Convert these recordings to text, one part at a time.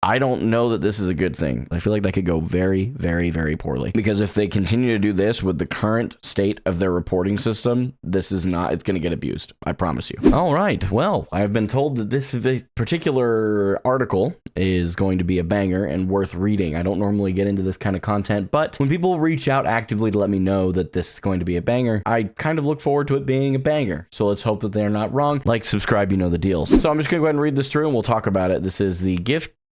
I don't know that this is a good thing. I feel like that could go very, very, very poorly. Because if they continue to do this with the current state of their reporting system, this is not, it's going to get abused. I promise you. All right. Well, I've been told that this particular article is going to be a banger and worth reading. I don't normally get into this kind of content, but when people reach out actively to let me know that this is going to be a banger, I kind of look forward to it being a banger. So let's hope that they're not wrong. Like, subscribe, you know the deals. So I'm just going to go ahead and read this through and we'll talk about it. This is the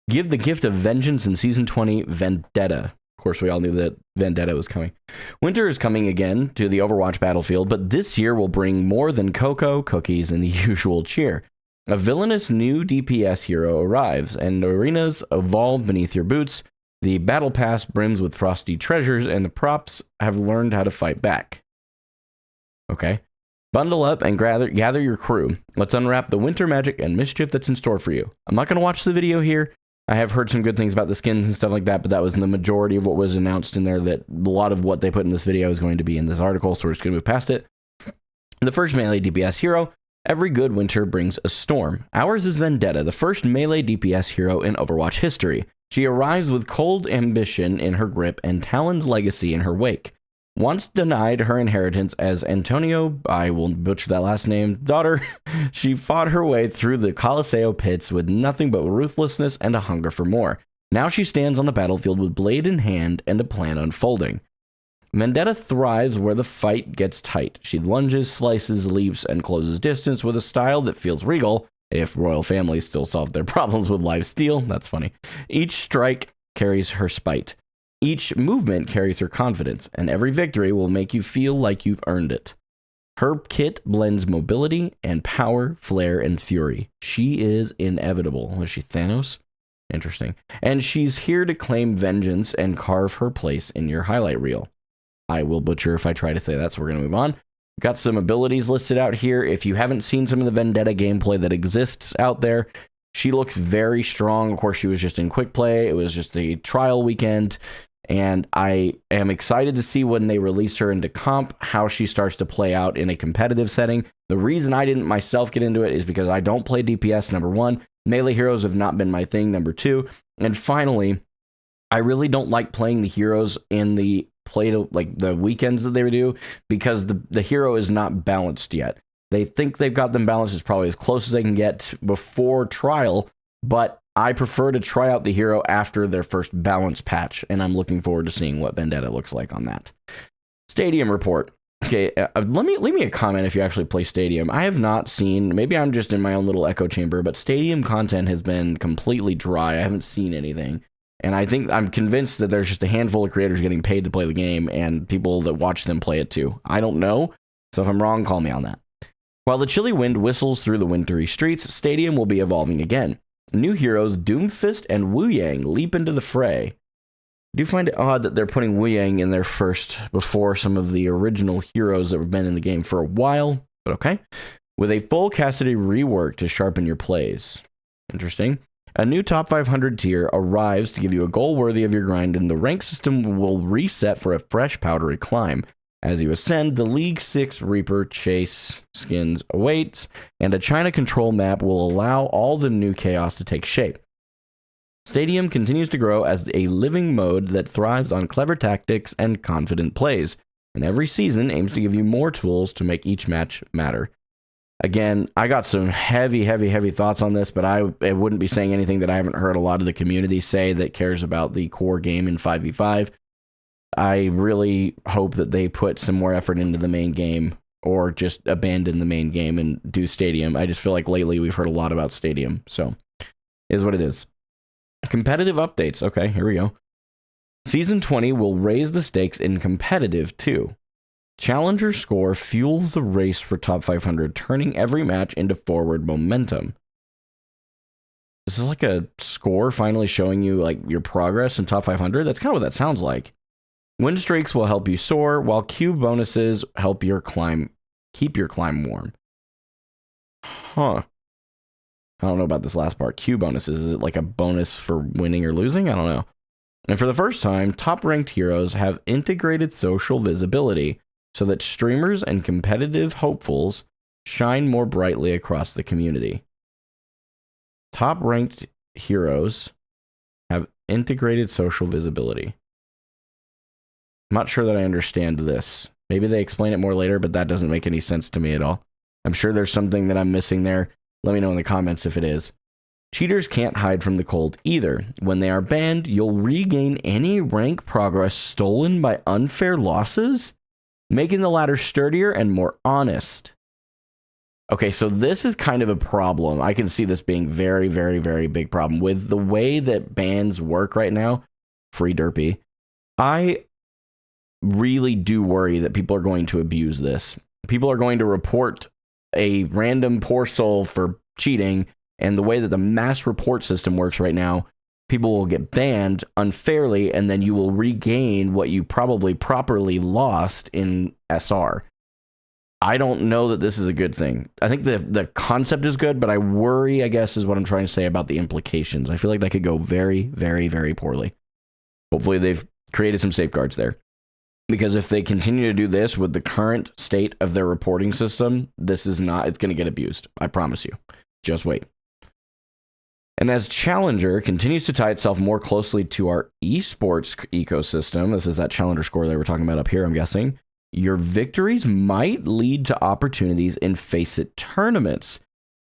Give the gift of vengeance in Season 20, Vendetta. Of course, we all knew that Vendetta was coming. Winter is coming again to the Overwatch battlefield, but this year will bring more than cocoa, cookies, and the usual cheer. A villainous new DPS hero arrives, and arenas evolve beneath your boots. The battle pass brims with frosty treasures, and the props have learned how to fight back. Okay. Bundle up and gather your crew. Let's unwrap the winter magic and mischief that's in store for you. I'm not going to watch the video here. I have heard some good things about the skins and stuff like that, but that was the majority of what was announced in there. That a lot of what they put in this video is going to be in this article, so we're just going to move past it. The first melee DPS hero. Every good winter brings a storm. Ours is Vendetta, the first melee DPS hero in Overwatch history. She arrives with cold ambition in her grip and Talon's legacy in her wake. Once denied her inheritance as Antonio, I will butcher that last name, daughter, she fought her way through the Coliseo pits with nothing but ruthlessness and a hunger for more. Now she stands on the battlefield with blade in hand and a plan unfolding. Vendetta thrives where the fight gets tight. She lunges, slices, leaps, and closes distance with a style that feels regal, if royal families still solve their problems with live steel. That's funny. Each strike carries her spite. Each movement carries her confidence, and every victory will make you feel like you've earned it. Her kit blends mobility and power, flair, and fury. She is inevitable. Is she Thanos? Interesting. And she's here to claim vengeance and carve her place in your highlight reel. I will butcher if I try to say that, so we're going to move on. Got some abilities listed out here. If you haven't seen some of the Vendetta gameplay that exists out there, she looks very strong. Of course, she was just in quick play. It was just a trial weekend. And I am excited to see when they release her into comp, how she starts to play out in a competitive setting. The reason I didn't myself get into it is because I don't play DPS, number one. Melee heroes have not been my thing, number two. And finally, I really don't like playing the heroes in the like the weekends that they do, because the hero is not balanced yet. They think they've got them balanced. It's probably as close as they can get before trial, but I prefer to try out the hero after their first balance patch, and I'm looking forward to seeing what Vendetta looks like on that. Stadium report. Okay, leave me a comment if you actually play Stadium. I have not seen, maybe I'm just in my own little echo chamber, but Stadium content has been completely dry. I haven't seen anything, and I'm convinced that there's just a handful of creators getting paid to play the game, and people that watch them play it too. I don't know, so if I'm wrong, call me on that. While the chilly wind whistles through the wintry streets, Stadium will be evolving again. New heroes Doomfist and Wu Yang leap into the fray. I do find it odd that they're putting Wu Yang in there first before some of the original heroes that have been in the game for a while, but okay. With a full Cassidy rework to sharpen your plays. Interesting. A new top 500 tier arrives to give you a goal worthy of your grind, and the rank system will reset for a fresh powdery climb. As you ascend, the League 6 Reaper Chase skins awaits, and a China control map will allow all the new chaos to take shape. Stadium continues to grow as a living mode that thrives on clever tactics and confident plays, and every season aims to give you more tools to make each match matter. Again, I got some heavy thoughts on this, but I wouldn't be saying anything that I haven't heard a lot of the community say that cares about the core game in 5v5. I really hope that they put some more effort into the main game, or just abandon the main game and do Stadium. I just feel like lately we've heard a lot about Stadium, so is what it is. Competitive updates. Okay, here we go. Season 20 will raise the stakes in competitive too. Challenger score fuels the race for top 500, turning every match into forward momentum. This is like a score finally showing you like your progress in top 500. That's kind of what that sounds like. Win streaks will help you soar, while Q bonuses help keep your climb warm. Huh. I don't know about this last part. Q bonuses, is it like a bonus for winning or losing? I don't know. And for the first time, top-ranked heroes have integrated social visibility so that streamers and competitive hopefuls shine more brightly across the community. Top-ranked heroes Integrated social visibility. I'm not sure that I understand this. Maybe they explain it more later, but that doesn't make any sense to me at all. I'm sure there's something that I'm missing there. Let me know in the comments if it is. Cheaters can't hide from the cold either. When they are banned, you'll regain any rank progress stolen by unfair losses, making the ladder sturdier and more honest. Okay, so this is kind of a problem. I can see this being very, very, very big problem with the way that bans work right now. Free derpy. I really do worry that people are going to abuse this. People are going to report a random poor soul for cheating, and the way that the mass report system works right now, people will get banned unfairly, and then you will regain what you probably properly lost in SR. I don't know that this is a good thing. I think the concept is good, but I worry, I guess, is what I'm trying to say about the implications. I feel like that could go very, very, very poorly. Hopefully they've created some safeguards there. Because if they continue to do this with the current state of their reporting system, it's going to get abused. I promise you. Just wait. And as Challenger continues to tie itself more closely to our esports ecosystem, this is that Challenger score they were talking about up here, I'm guessing, your victories might lead to opportunities in Face-It tournaments,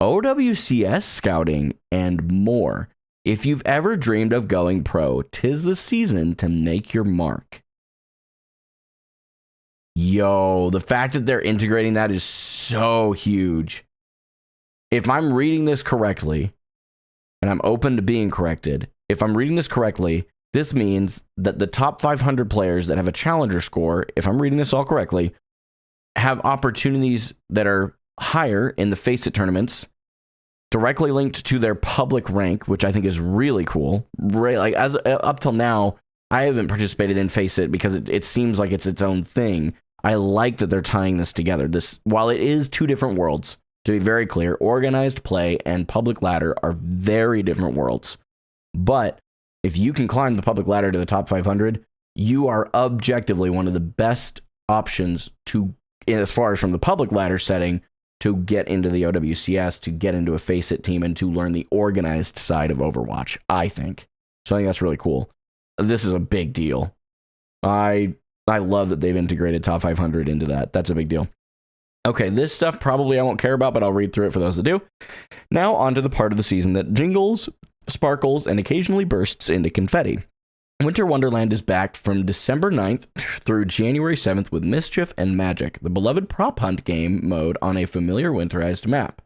OWCS scouting, and more. If you've ever dreamed of going pro, 'tis the season to make your mark. Yo, the fact that they're integrating that is so huge. If I'm reading this correctly, and I'm open to being corrected, if I'm reading this correctly, this means that the top 500 players that have a challenger score, if I'm reading this all correctly, have opportunities that are higher in the Face-It tournaments, directly linked to their public rank, which I think is really cool. Like as up till now, I haven't participated in Face-It because it seems like it's its own thing. I like that they're tying this together. While it is two different worlds, to be very clear, organized play and public ladder are very different worlds. But if you can climb the public ladder to the top 500, you are objectively one of the best options to, as far as from the public ladder setting, to get into the OWCS, to get into a Face-It team, and to learn the organized side of Overwatch, I think. So I think that's really cool. This is a big deal. I love that they've integrated top 500 into that. That's a big deal. Okay, this stuff probably I won't care about, but I'll read through it for those that do. Now on to the part of the season that jingles, sparkles, and occasionally bursts into confetti. Winter Wonderland is back from December 9th through January 7th with Mischief and Magic, the beloved prop hunt game mode on a familiar winterized map.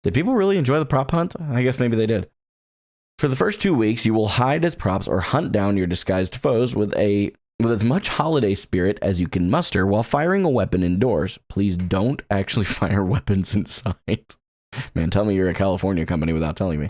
Did people really enjoy the prop hunt? I guess maybe they did. For the first 2 weeks, you will hide as props or hunt down your disguised foes with as much holiday spirit as you can muster while firing a weapon indoors. Please don't actually fire weapons inside. Man, tell me you're a California company without telling me.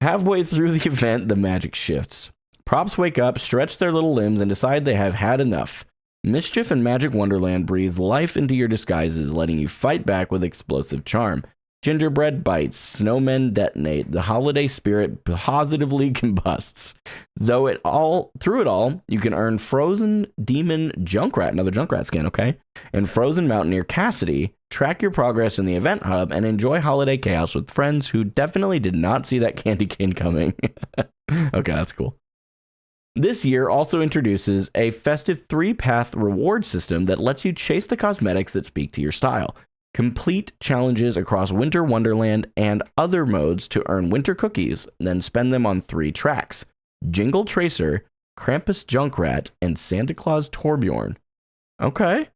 Halfway through the event, the magic shifts. Props wake up, stretch their little limbs, and decide they have had enough. Mischief and Magic Wonderland breathes life into your disguises, letting you fight back with explosive charm. Gingerbread bites, snowmen detonate, the holiday spirit positively combusts. Through it all, you can earn Frozen Demon Junkrat, another Junkrat skin, okay? And Frozen Mountaineer Cassidy, track your progress in the event hub, and enjoy holiday chaos with friends who definitely did not see that candy cane coming. Okay, that's cool. This year also introduces a festive 3-path reward system that lets you chase the cosmetics that speak to your style. Complete challenges across Winter Wonderland and other modes to earn winter cookies, then spend them on 3 tracks: Jingle Tracer, Krampus Junkrat, and Santa Claus Torbjorn. Okay.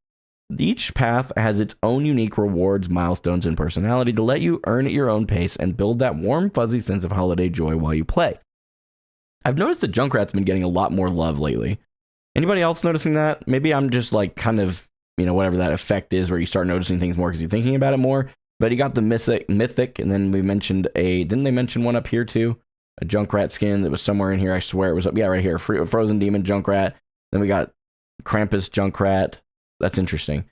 Each path has its own unique rewards, milestones, and personality to let you earn at your own pace and build that warm, fuzzy sense of holiday joy while you play. I've noticed that Junkrat's been getting a lot more love lately. Anybody else noticing that? Maybe I'm just like kind of, whatever that effect is where you start noticing things more because you're thinking about it more. But you got the mythic, and then we mentioned didn't they mention one up here too? A Junkrat skin that was somewhere in here. I swear it was up. Yeah, right here. Frozen Demon Junkrat. Then we got Krampus Junkrat. That's interesting.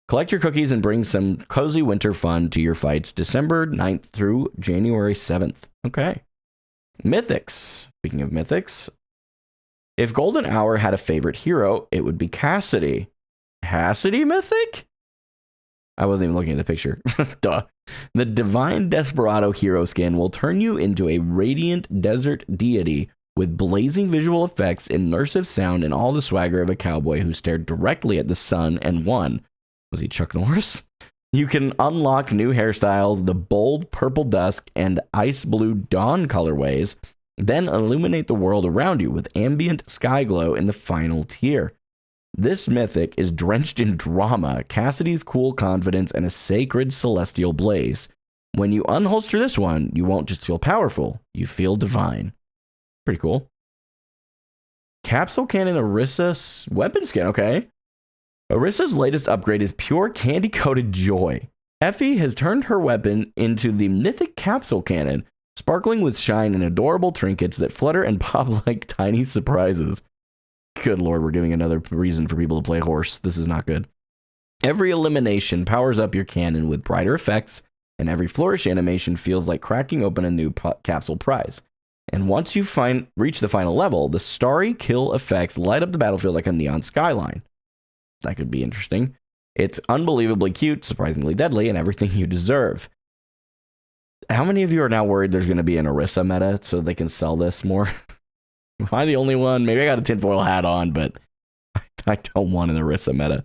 Collect your cookies and bring some cozy winter fun to your fights December 9th through January 7th. Okay. Mythics. Speaking of mythics, if Golden Hour had a favorite hero, it would be Cassidy. Cassidy mythic? I wasn't even looking at the picture. Duh. The Divine Desperado hero skin will turn you into a radiant desert deity with blazing visual effects, immersive sound, and all the swagger of a cowboy who stared directly at the sun and won. Was he Chuck Norris? You can unlock new hairstyles, the bold purple dusk and ice blue dawn colorways, then illuminate the world around you with ambient sky glow in the final tier. This mythic is drenched in drama, Cassidy's cool confidence, and a sacred celestial blaze. When you unholster this one, you won't just feel powerful, you feel divine. Pretty cool. Capsule Cannon Orisa weapon skin, okay. Orisa's latest upgrade is pure candy-coated joy. Effie has turned her weapon into the mythic Capsule Cannon, sparkling with shine and adorable trinkets that flutter and pop like tiny surprises. Good lord, we're giving another reason for people to play horse. This is not good. Every elimination powers up your cannon with brighter effects, and every flourish animation feels like cracking open a new capsule prize. And once you reach the final level, the starry kill effects light up the battlefield like a neon skyline. That could be interesting. It's unbelievably cute, surprisingly deadly, and everything you deserve. How many of you are now worried there's going to be an Orisa meta so they can sell this more? Am I the only one? Maybe I got a tinfoil hat on, but I don't want an Orisa meta.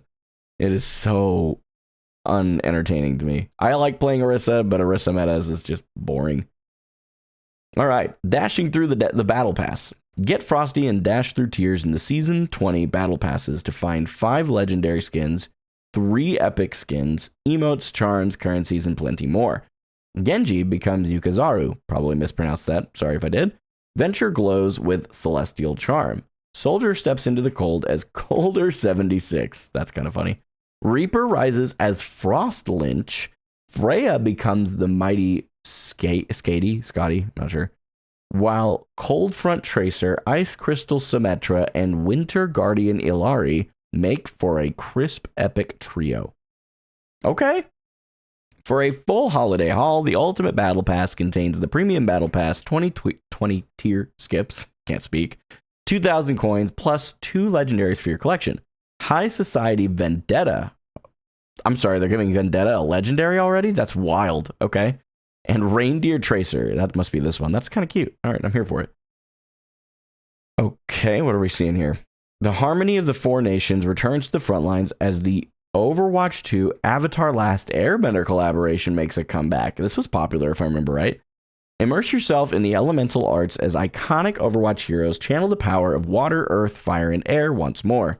It is so unentertaining to me. I like playing Orisa, but Orisa metas is just boring. All right, dashing through the battle pass. Get frosty and dash through tiers in the Season 20 battle passes to find 5 legendary skins, 3 epic skins, emotes, charms, currencies, and plenty more. Genji becomes Yukazaru. Probably mispronounced that. Sorry if I did. Venture glows with Celestial Charm. Soldier steps into the cold as Colder 76. That's kind of funny. Reaper rises as Frost Lynch. Freya becomes the mighty Scotty, not sure. While Cold Front Tracer, Ice Crystal Symmetra, and Winter Guardian Ilari make for a crisp epic trio. Okay. For a full holiday haul, the Ultimate Battle Pass contains the Premium Battle Pass 20 tier skips, can't speak, 2,000 coins, plus 2 legendaries for your collection. High Society Vendetta. I'm sorry, they're giving Vendetta a legendary already? That's wild. Okay. And Reindeer Tracer. That must be this one. That's kind of cute. All right, I'm here for it. Okay, what are we seeing here? The Harmony of the Four Nations returns to the front lines as the Overwatch 2 Avatar Last Airbender collaboration makes a comeback. This was popular, if I remember right. Immerse yourself in the elemental arts as iconic Overwatch heroes channel the power of water, earth, fire, and air once more.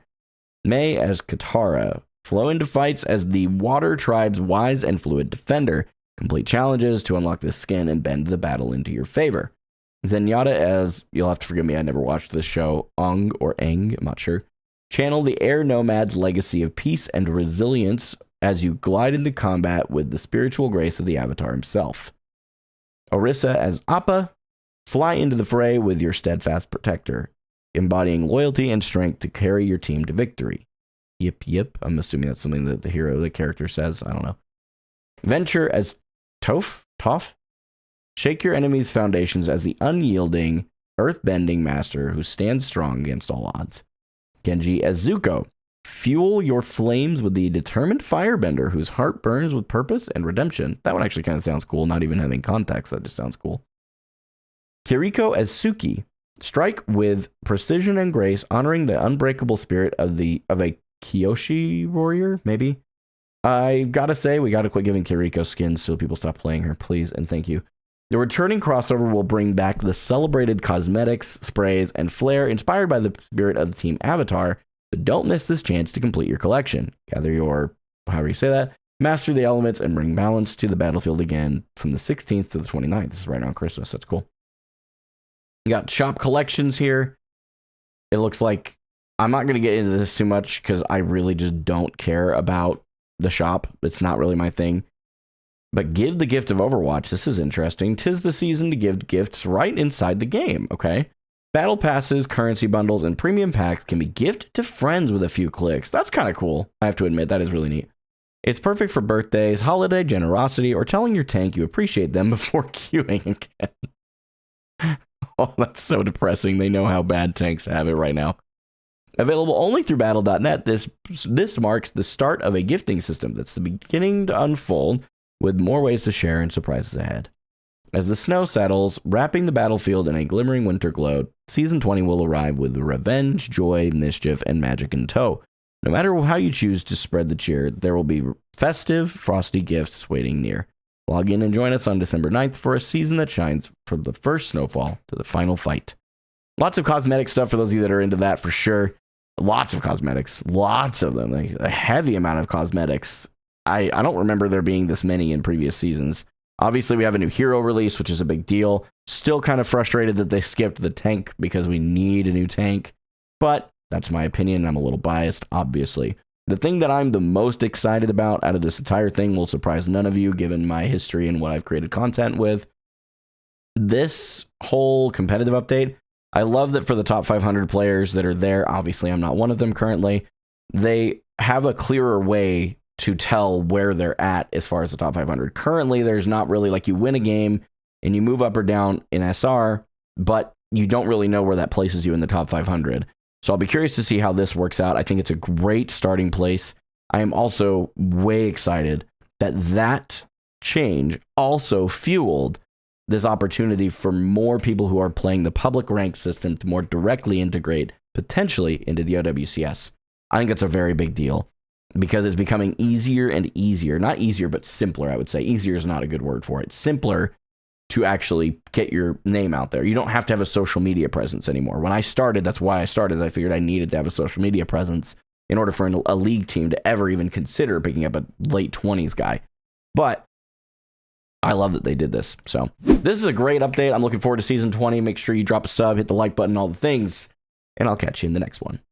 Mei as Katara. Flow into fights as the Water Tribe's wise and fluid defender. Complete challenges to unlock this skin and bend the battle into your favor. Zenyatta as, you'll have to forgive me, I never watched this show, Ong or Aang, I'm not sure. Channel the Air Nomad's legacy of peace and resilience as you glide into combat with the spiritual grace of the Avatar himself. Orisa as Appa. Fly into the fray with your steadfast protector, embodying loyalty and strength to carry your team to victory. Yip. I'm assuming that's something that the character says. I don't know. Venture as Toph. Shake your enemy's foundations as the unyielding, earth-bending master who stands strong against all odds. Genji as Zuko. Fuel your flames with the determined firebender whose heart burns with purpose and redemption. That one actually kind of sounds cool, not even having context. That just sounds cool. Kiriko as Suki. Strike with precision and grace, honoring the unbreakable spirit of a Kyoshi warrior, maybe? I gotta say, we gotta quit giving Kiriko skins so people stop playing her, please, and thank you. The returning crossover will bring back the celebrated cosmetics, sprays, and flair inspired by the spirit of the Team Avatar, but don't miss this chance to complete your collection. Gather your, however you say that, master the elements, and bring balance to the battlefield again from the 16th to the 29th. This is right around Christmas, that's cool. You got shop collections here. It looks like, I'm not gonna get into this too much because I really just don't care about the shop. It's not really my thing. But give the gift of Overwatch. This is interesting. 'Tis the season to give gifts right inside the game, okay? Battle passes, currency bundles, and premium packs can be gifted to friends with a few clicks. That's kind of cool. I have to admit, that is really neat. It's perfect for birthdays, holiday generosity, or telling your tank you appreciate them before queuing again. Oh, that's so depressing. They know how bad tanks have it right now. Available only through Battle.net, this marks the start of a gifting system that's beginning to unfold with more ways to share and surprises ahead. As the snow settles, wrapping the battlefield in a glimmering winter glow, Season 20 will arrive with revenge, joy, mischief, and magic in tow. No matter how you choose to spread the cheer, there will be festive, frosty gifts waiting near. Log in and join us on December 9th for a season that shines from the first snowfall to the final fight. Lots of cosmetic stuff for those of you that are into that for sure. Lots of cosmetics. Lots of them. Like a heavy amount of cosmetics. I don't remember there being this many in previous seasons. Obviously, we have a new hero release, which is a big deal. Still kind of frustrated that they skipped the tank because we need a new tank. But that's my opinion. I'm a little biased, obviously. The thing that I'm the most excited about out of this entire thing will surprise none of you, given my history and what I've created content with. This whole competitive update, I love that for the top 500 players that are there, obviously I'm not one of them currently, they have a clearer way to tell where they're at as far as the top 500. Currently, there's not really, like, you win a game and you move up or down in SR, but you don't really know where that places you in the top 500. So I'll be curious to see how this works out. I think it's a great starting place. I am also way excited that change also fueled this opportunity for more people who are playing the public rank system to more directly integrate potentially into the OWCS. I think that's a very big deal because it's becoming easier and easier. Not easier, but simpler, I would say. Easier is not a good word for it. Simpler to actually get your name out there. You don't have to have a social media presence anymore. When I started, that's why I started. I figured I needed to have a social media presence in order for a league team to ever even consider picking up a late 20s guy. But I love that they did this. So this is a great update. I'm looking forward to Season 20. Make sure you drop a sub, hit the like button, all the things, and I'll catch you in the next one.